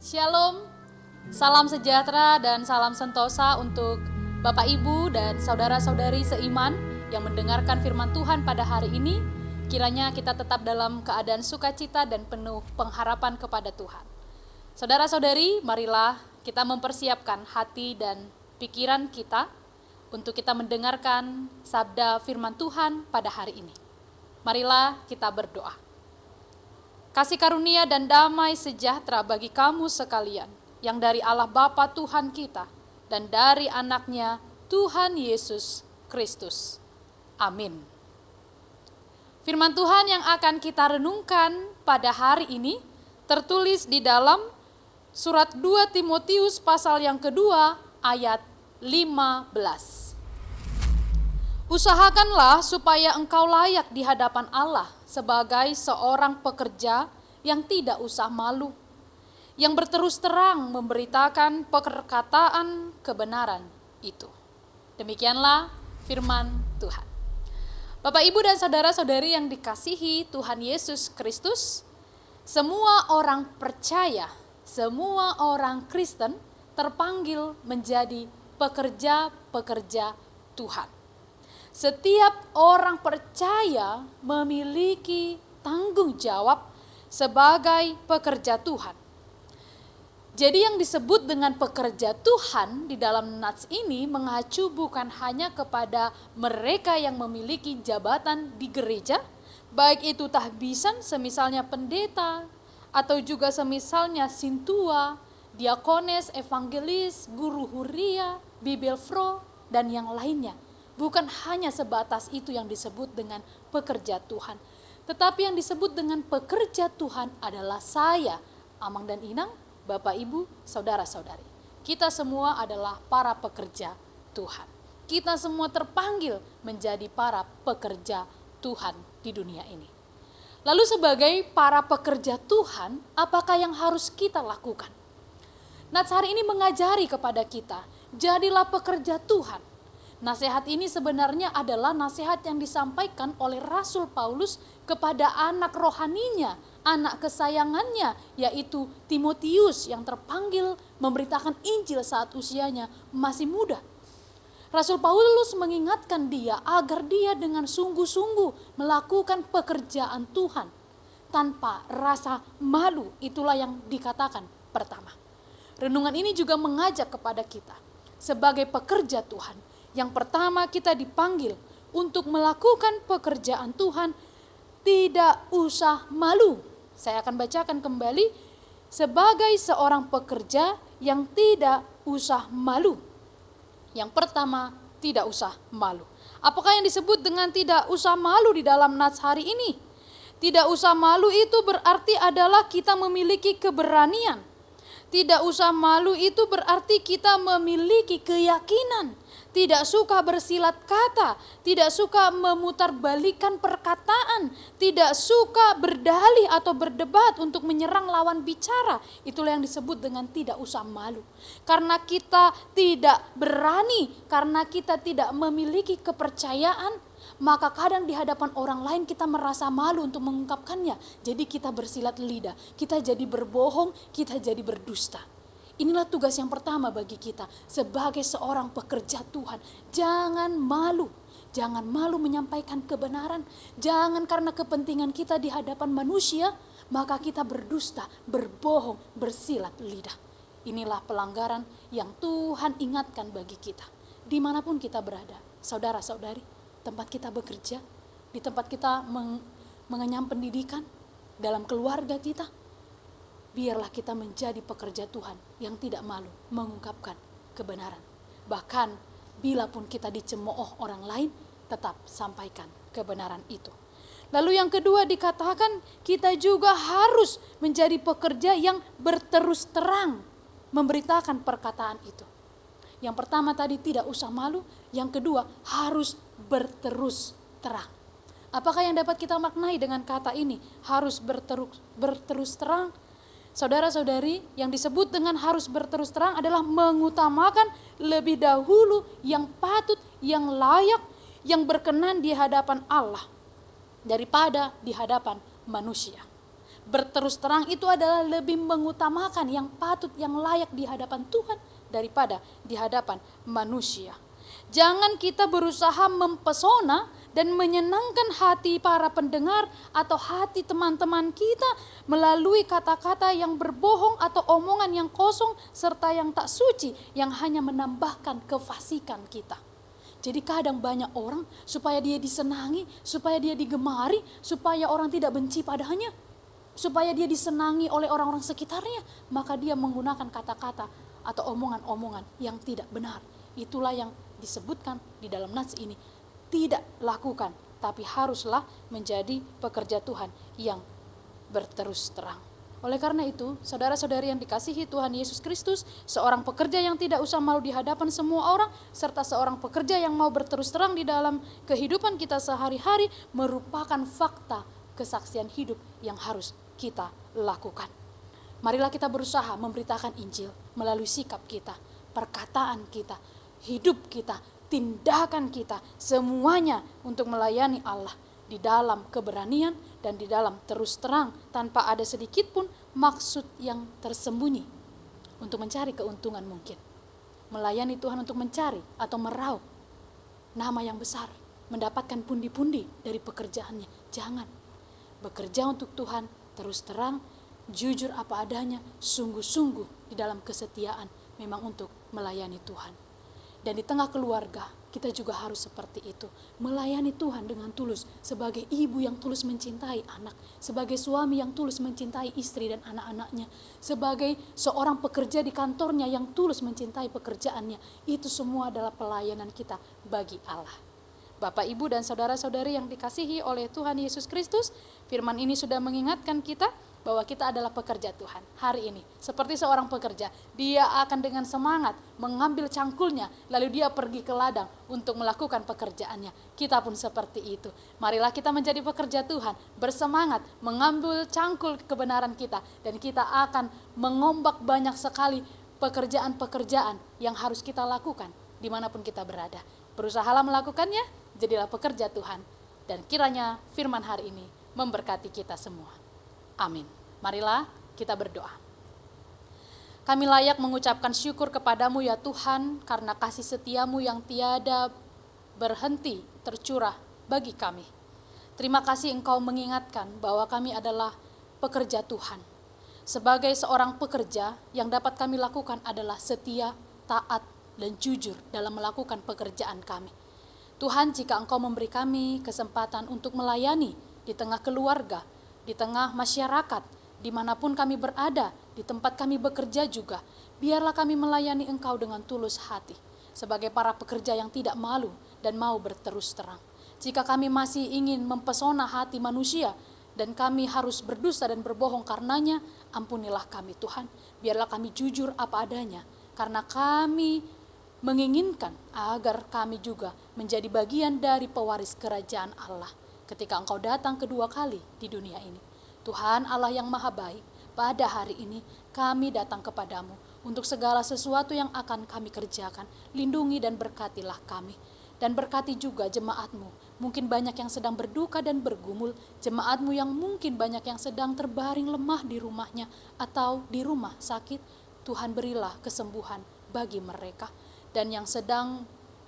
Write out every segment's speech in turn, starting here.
Shalom, salam sejahtera dan salam sentosa untuk Bapak Ibu dan saudara-saudari seiman yang mendengarkan firman Tuhan pada hari ini. Kiranya kita tetap dalam keadaan sukacita dan penuh pengharapan kepada Tuhan. Saudara-saudari, marilah kita mempersiapkan hati dan pikiran kita untuk kita mendengarkan sabda firman Tuhan pada hari ini. Marilah kita berdoa. Kasih karunia dan damai sejahtera bagi kamu sekalian, yang dari Allah Bapa Tuhan kita, dan dari anaknya Tuhan Yesus Kristus. Amin. Firman Tuhan yang akan kita renungkan pada hari ini, tertulis di dalam surat 2 Timotius pasal yang kedua, ayat 15. Usahakanlah supaya engkau layak di hadapan Allah sebagai seorang pekerja yang tidak usah malu, yang berterus terang memberitakan perkataan kebenaran itu. Demikianlah firman Tuhan. Bapak, Ibu, dan saudara-saudari yang dikasihi Tuhan Yesus Kristus, semua orang percaya, semua orang Kristen terpanggil menjadi pekerja-pekerja Tuhan. Setiap orang percaya memiliki tanggung jawab sebagai pekerja Tuhan. Jadi yang disebut dengan pekerja Tuhan di dalam nats ini mengacu bukan hanya kepada mereka yang memiliki jabatan di gereja, baik itu tahbisan semisalnya pendeta, atau juga semisalnya sintua, diakones, evangelis, guru huria, bibelfro, dan yang lainnya. Bukan hanya sebatas itu yang disebut dengan pekerja Tuhan. Tetapi yang disebut dengan pekerja Tuhan adalah saya, Amang dan Inang, Bapak, Ibu, saudara-saudari. Kita semua adalah para pekerja Tuhan. Kita semua terpanggil menjadi para pekerja Tuhan di dunia ini. Lalu sebagai para pekerja Tuhan, apakah yang harus kita lakukan? Nats hari ini mengajari kepada kita, jadilah pekerja Tuhan. Nasihat ini sebenarnya adalah nasihat yang disampaikan oleh Rasul Paulus kepada anak rohaninya, anak kesayangannya, yaitu Timotius yang terpanggil memberitakan Injil saat usianya masih muda. Rasul Paulus mengingatkan dia agar dia dengan sungguh-sungguh melakukan pekerjaan Tuhan tanpa rasa malu. Itulah yang dikatakan pertama. Renungan ini juga mengajak kepada kita sebagai pekerja Tuhan. Yang pertama, kita dipanggil untuk melakukan pekerjaan Tuhan tidak usah malu. Saya akan bacakan kembali, sebagai seorang pekerja yang tidak usah malu. Yang pertama, tidak usah malu. Apakah yang disebut dengan tidak usah malu di dalam nats hari ini? Tidak usah malu itu berarti adalah kita memiliki keberanian. Tidak usah malu itu berarti kita memiliki keyakinan. Tidak suka bersilat kata, tidak suka memutarbalikkan perkataan, tidak suka berdalih atau berdebat untuk menyerang lawan bicara. Itulah yang disebut dengan tidak usah malu. Karena kita tidak berani, karena kita tidak memiliki kepercayaan, maka kadang di hadapan orang lain kita merasa malu untuk mengungkapkannya. Jadi kita bersilat lidah, kita jadi berbohong, kita jadi berdusta. Inilah tugas yang pertama bagi kita sebagai seorang pekerja Tuhan. Jangan malu. Jangan malu menyampaikan kebenaran. Jangan karena kepentingan kita di hadapan manusia, maka kita berdusta, berbohong, bersilat lidah. Inilah pelanggaran yang Tuhan ingatkan bagi kita. Dimanapun kita berada, saudara-saudari, tempat kita bekerja, di tempat kita mengenyam pendidikan, dalam keluarga kita, biarlah kita menjadi pekerja Tuhan yang tidak malu mengungkapkan kebenaran. Bahkan bila pun kita dicemooh orang lain, tetap sampaikan kebenaran itu. Lalu yang kedua dikatakan kita juga harus menjadi pekerja yang berterus terang memberitakan perkataan itu. Yang pertama tadi tidak usah malu, yang kedua harus berterus terang. Apakah yang dapat kita maknai dengan kata ini? Harus berterus terang. Saudara-saudari, yang disebut dengan harus berterus terang adalah mengutamakan lebih dahulu yang patut, yang layak, yang berkenan di hadapan Allah daripada di hadapan manusia. berterus terang itu adalah lebih mengutamakan yang patut, yang layak di hadapan Tuhan daripada di hadapan manusia. Jangan kita berusaha mempesona dan menyenangkan hati para pendengar atau hati teman-teman kita melalui kata-kata yang berbohong atau omongan yang kosong serta yang tak suci yang hanya menambahkan kefasikan kita. Jadi kadang banyak orang supaya dia disenangi, supaya dia digemari, supaya orang tidak benci padanya, supaya dia disenangi oleh orang-orang sekitarnya, maka dia menggunakan kata-kata atau omongan-omongan yang tidak benar. Itulah yang disebutkan di dalam nats ini. Tidak lakukan, tapi haruslah menjadi pekerja Tuhan yang berterus terang. Oleh karena itu, saudara-saudari yang dikasihi Tuhan Yesus Kristus, seorang pekerja yang tidak usah malu di hadapan semua orang, serta seorang pekerja yang mau berterus terang di dalam kehidupan kita sehari-hari, merupakan fakta kesaksian hidup yang harus kita lakukan. Marilah kita berusaha memberitakan Injil melalui sikap kita, perkataan kita, hidup kita, tindakan kita, semuanya untuk melayani Allah di dalam keberanian dan di dalam terus terang tanpa ada sedikit pun maksud yang tersembunyi untuk mencari keuntungan mungkin. Melayani Tuhan untuk mencari atau meraup nama yang besar, mendapatkan pundi-pundi dari pekerjaannya. Jangan. Bekerja untuk Tuhan terus terang, jujur apa adanya, sungguh-sungguh di dalam kesetiaan memang untuk melayani Tuhan. Dan di tengah keluarga, kita juga harus seperti itu. Melayani Tuhan dengan tulus. Sebagai ibu yang tulus mencintai anak. Sebagai suami yang tulus mencintai istri dan anak-anaknya. Sebagai seorang pekerja di kantornya yang tulus mencintai pekerjaannya. Itu semua adalah pelayanan kita bagi Allah. Bapak, Ibu, dan saudara-saudari yang dikasihi oleh Tuhan Yesus Kristus, firman ini sudah mengingatkan kita bahwa kita adalah pekerja Tuhan hari ini. Seperti seorang pekerja, dia akan dengan semangat mengambil cangkulnya, lalu dia pergi ke ladang untuk melakukan pekerjaannya. Kita pun seperti itu. Marilah kita menjadi pekerja Tuhan, bersemangat mengambil cangkul kebenaran kita, dan kita akan mengombak banyak sekali pekerjaan-pekerjaan yang harus kita lakukan dimanapun kita berada. Berusahalah melakukannya, jadilah pekerja Tuhan, dan kiranya firman hari ini memberkati kita semua. Amin. Marilah kita berdoa. Kami layak mengucapkan syukur kepadamu ya Tuhan, karena kasih setiamu yang tiada berhenti tercurah bagi kami. Terima kasih Engkau mengingatkan bahwa kami adalah pekerja Tuhan. Sebagai seorang pekerja, yang dapat kami lakukan adalah setia, taat, dan jujur dalam melakukan pekerjaan kami. Tuhan, jika Engkau memberi kami kesempatan untuk melayani di tengah keluarga, di tengah masyarakat, dimanapun kami berada, di tempat kami bekerja juga, biarlah kami melayani Engkau dengan tulus hati, sebagai para pekerja yang tidak malu dan mau berterus terang. Jika kami masih ingin mempesona hati manusia, dan kami harus berdusta dan berbohong karenanya, ampunilah kami Tuhan, biarlah kami jujur apa adanya, karena kami menginginkan agar kami juga menjadi bagian dari pewaris kerajaan Allah ketika Engkau datang kedua kali di dunia ini. Tuhan Allah yang maha baik, pada hari ini kami datang kepadamu untuk segala sesuatu yang akan kami kerjakan. Lindungi dan berkatilah kami. Dan berkati juga jemaat-Mu. Mungkin banyak yang sedang berduka dan bergumul. Jemaat-Mu yang mungkin banyak yang sedang terbaring lemah di rumahnya atau di rumah sakit. Tuhan, berilah kesembuhan bagi mereka. Dan yang sedang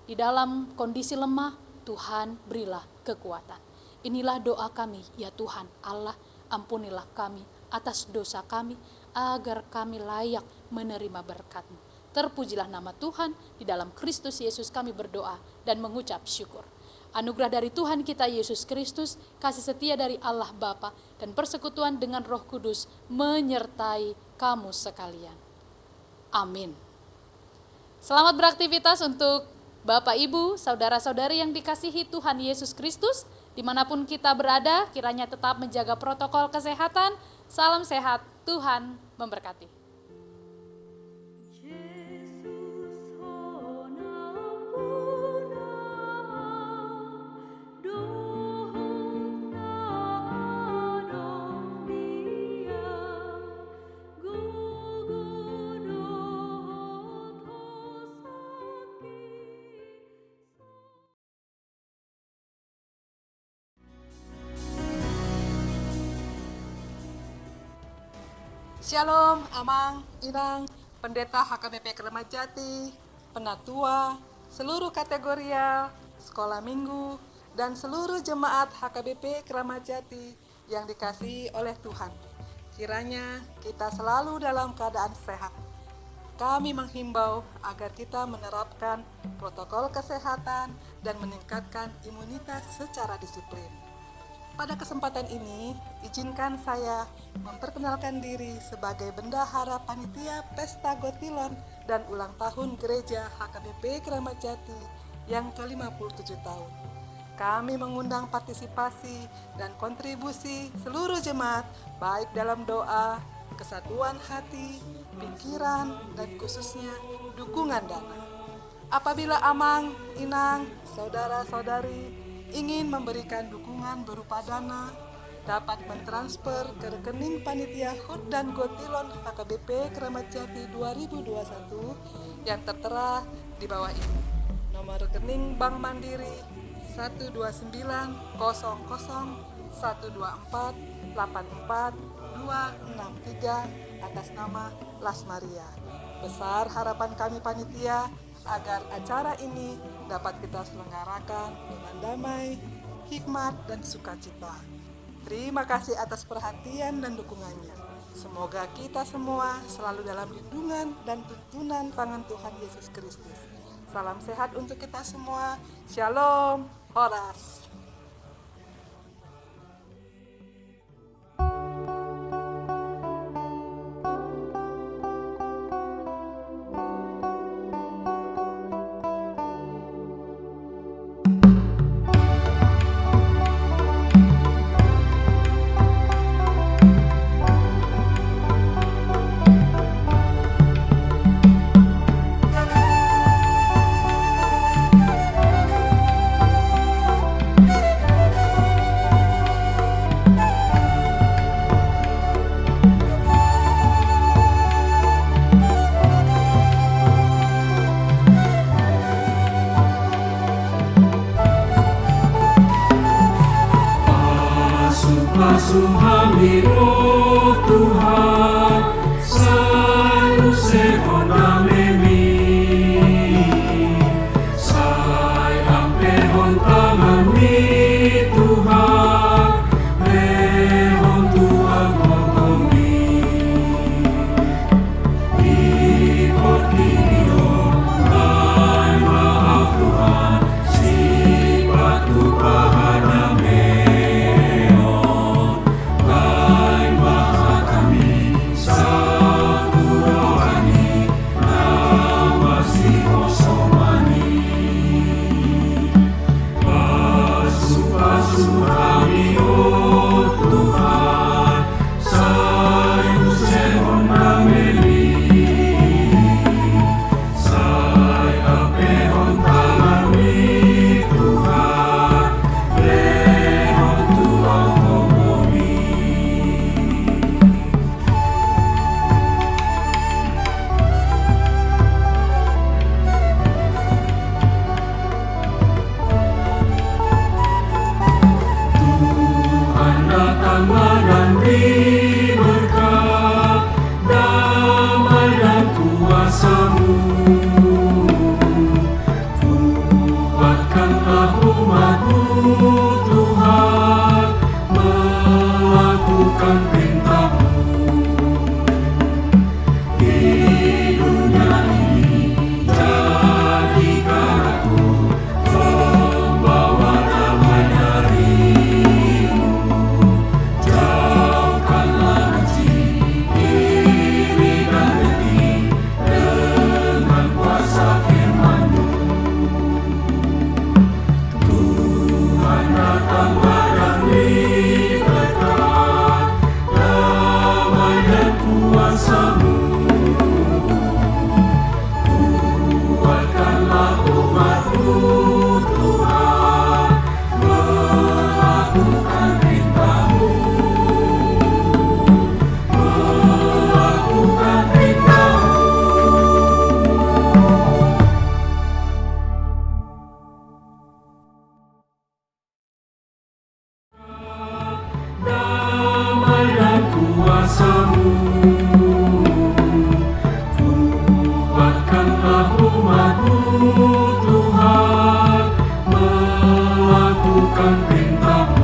di dalam kondisi lemah, Tuhan berilah kekuatan. Inilah doa kami, ya Tuhan Allah, ampunilah kami atas dosa kami, agar kami layak menerima berkat-Mu. Terpujilah nama Tuhan, di dalam Kristus Yesus kami berdoa dan mengucap syukur. Anugerah dari Tuhan kita Yesus Kristus, kasih setia dari Allah Bapa, dan persekutuan dengan Roh Kudus menyertai kamu sekalian. Amin. Selamat beraktivitas untuk Bapak, Ibu, saudara-saudari yang dikasihi Tuhan Yesus Kristus. Dimanapun kita berada, kiranya tetap menjaga protokol kesehatan. Salam sehat, Tuhan memberkati. Shalom, Amang, Inang, Pendeta HKBP Keramat Jati, Penatua, seluruh kategorial, sekolah minggu, dan seluruh jemaat HKBP Keramat Jati yang dikasihi oleh Tuhan. Kiranya kita selalu dalam keadaan sehat. Kami menghimbau agar kita menerapkan protokol kesehatan dan meningkatkan imunitas secara disiplin. Pada kesempatan ini, izinkan saya memperkenalkan diri sebagai Bendahara Panitia Pesta Gotilon dan Ulang Tahun Gereja HKBP Keramat Jati yang ke-57 tahun. Kami mengundang partisipasi dan kontribusi seluruh jemaat, baik dalam doa, kesatuan hati, pikiran, dan khususnya dukungan dana. Apabila Amang, Inang, saudara-saudari ingin memberikan dukungan berupa dana, dapat mentransfer ke rekening Panitia HUT dan Gotilon HKBP Keramat Jati 2021 yang tertera di bawah ini. Nomor rekening Bank Mandiri 129-00124-84-263 atas nama Las Maria. Besar harapan kami panitia agar acara ini dapat kita selenggarakan dengan damai, hikmat, dan sukacita. Terima kasih atas perhatian dan dukungannya. Semoga kita semua selalu dalam lindungan dan tuntunan tangan Tuhan Yesus Kristus. Salam sehat untuk kita semua. Shalom, Horas. Masuk kami, oh Tuhan, selalu sekonda memi. Sayang pehon tangan-Mi Tuhan, pehon Tuhan kokomi. Ikut video dan maaf Tuhan, sifat Tuhan hadame. Kuasamu entah